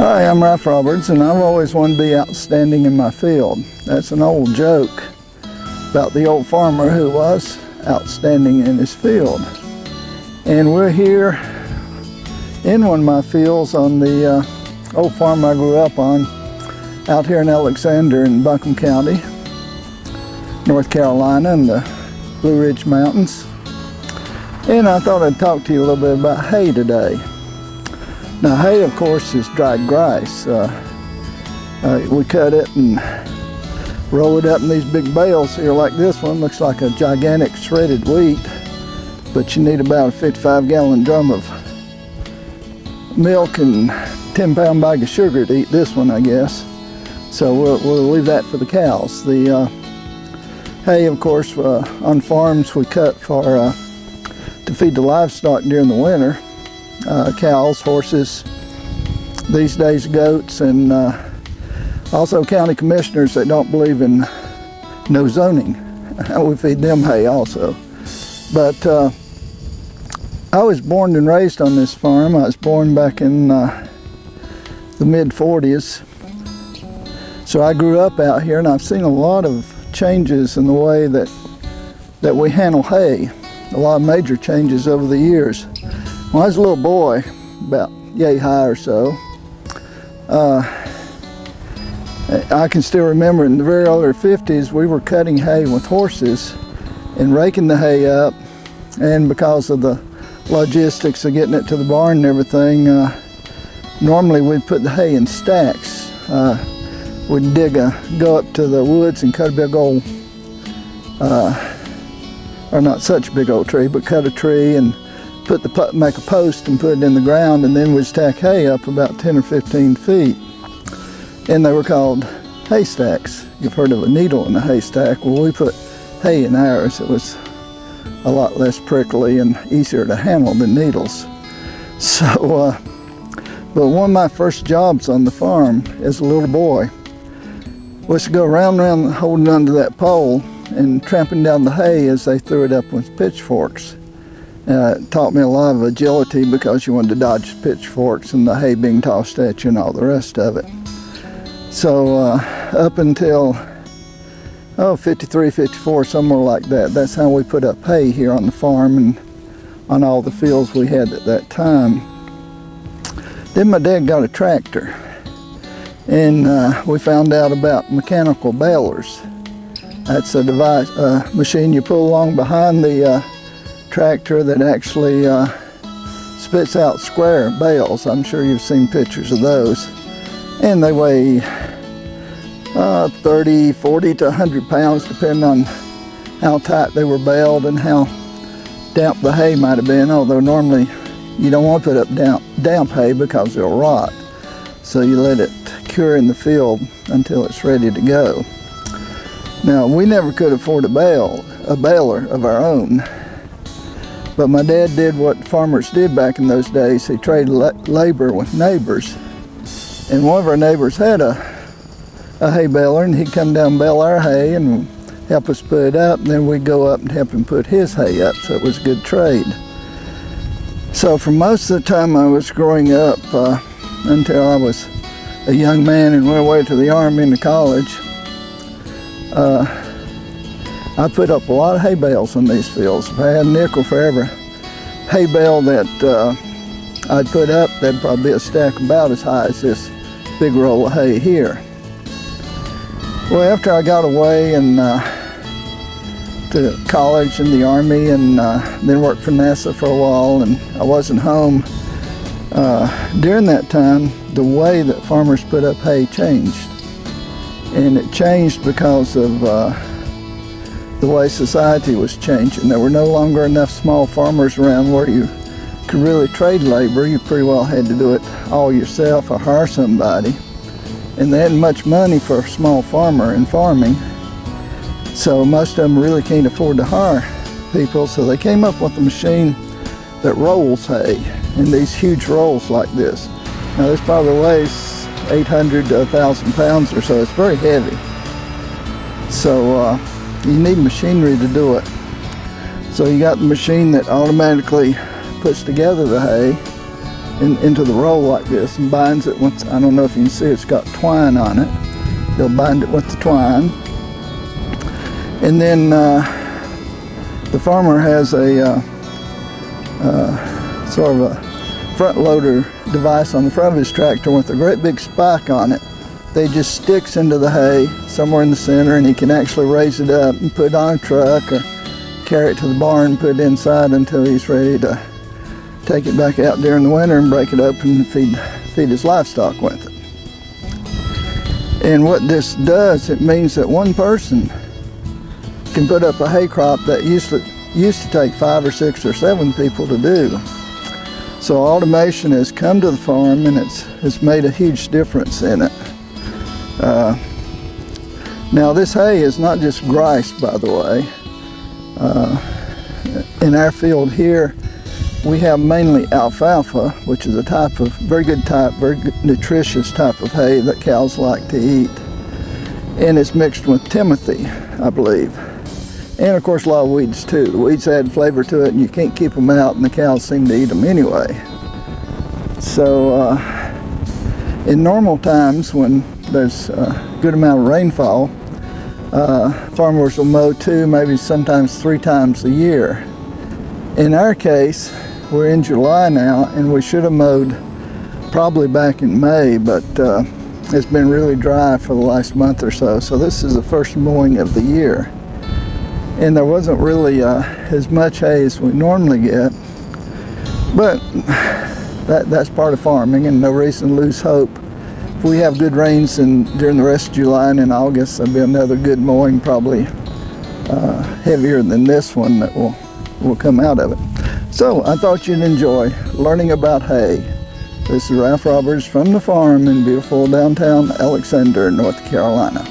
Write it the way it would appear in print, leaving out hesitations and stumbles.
Hi, I'm Ralph Roberts, and I've always wanted to be outstanding in my field. That's an old joke about the old farmer who was outstanding in his field. And we're here in one of my fields on the old farm I grew up on out here in Alexander in Buncombe County, North Carolina, in the Blue Ridge Mountains. And I thought I'd talk to you a little bit about hay today. Now, hay, of course, is dried grass. We cut it and roll it up in these big bales here like this one. Looks like a gigantic shredded wheat, but you need about a 55-gallon drum of milk and 10-pound bag of sugar to eat this one, I guess. So we'll leave that for the cows. The hay, of course, on farms we cut to feed the livestock during the winter. Cows, horses, these days goats, and also county commissioners that don't believe in no zoning. We feed them hay also. But I was born and raised on this farm. I was born back in the mid-40s. So I grew up out here, and I've seen a lot of changes in the way that we handle hay. A lot of major changes over the years. When I was a little boy, about yay high or so, I can still remember in the very early 50s we were cutting hay with horses and raking the hay up, and because of the logistics of getting it to the barn and everything, normally we'd put the hay in stacks. We'd go up to the woods and cut a big old, or not such a big old tree, but cut a tree and make a post and put it in the ground, and then we'd stack hay up about 10 or 15 feet. And they were called haystacks. You've heard of a needle in a haystack. Well, we put hay in ours. It was a lot less prickly and easier to handle than needles. So, but one of my first jobs on the farm as a little boy was to go round and round holding onto that pole and tramping down the hay as they threw it up with pitchforks. It taught me a lot of agility because you wanted to dodge pitchforks and the hay being tossed at you and all the rest of it. So up until 53, 54, somewhere like that, that's how we put up hay here on the farm and on all the fields we had at that time. Then my dad got a tractor, and we found out about mechanical balers. That's a device, machine you pull along behind the tractor that actually spits out square bales. I'm sure you've seen pictures of those. And they weigh 30, 40 to 100 pounds, depending on how tight they were baled and how damp the hay might have been. Although normally you don't want to put up damp hay because it'll rot. So you let it cure in the field until it's ready to go. Now, we never could afford a baler of our own. But my dad did what farmers did back in those days. He traded labor with neighbors. And one of our neighbors had a hay baler, and he'd come down and bale our hay and help us put it up, and then we'd go up and help him put his hay up, so it was a good trade. So for most of the time I was growing up, until I was a young man and went away to the Army and to college, I put up a lot of hay bales on these fields. If I had a nickel for every hay bale that I'd put up, that'd probably be a stack about as high as this big roll of hay here. Well, after I got away and to college and the Army, and then worked for NASA for a while, and I wasn't home, during that time, the way that farmers put up hay changed. And it changed because of the way society was changing. There were no longer enough small farmers around where you could really trade labor. You pretty well had to do it all yourself or hire somebody. And they hadn't much money for a small farmer in farming. So most of them really can't afford to hire people. So they came up with a machine that rolls hay in these huge rolls like this. Now this probably weighs 800 to 1,000 pounds or so. It's very heavy. So you need machinery to do it. So you got the machine that automatically puts together the hay, into the roll like this and binds it with, I don't know if you can see, it's got twine on it. They'll bind it with the twine. And then the farmer has a sort of a front loader device on the front of his tractor with a great big spike on it. They just sticks into the hay somewhere in the center, and he can actually raise it up and put it on a truck or carry it to the barn, put it inside until he's ready to take it back out during the winter and break it open and feed his livestock with it. And what this does, it means that one person can put up a hay crop that used to take 5 or 6 or 7 people to do. So automation has come to the farm, and it's made a huge difference in it. Now this hay is not just rice, by the way. In our field here, we have mainly alfalfa, which is a type of very good, nutritious type of hay that cows like to eat. And it's mixed with timothy, I believe. And of course a lot of weeds too. The weeds add flavor to it, and you can't keep them out, and the cows seem to eat them anyway. So in normal times, when there's a good amount of rainfall, farmers will mow 2, maybe sometimes 3 times a year. In our case, we're in July now, and we should have mowed probably back in May, but it's been really dry for the last month or so. So this is the first mowing of the year. And there wasn't really as much hay as we normally get, but that's part of farming, and no reason to lose hope. If we have good rains during the rest of July and in August, there'll be another good mowing, probably heavier than this one, that will come out of it. So I thought you'd enjoy learning about hay. This is Ralph Roberts from the farm in beautiful downtown Alexander, North Carolina.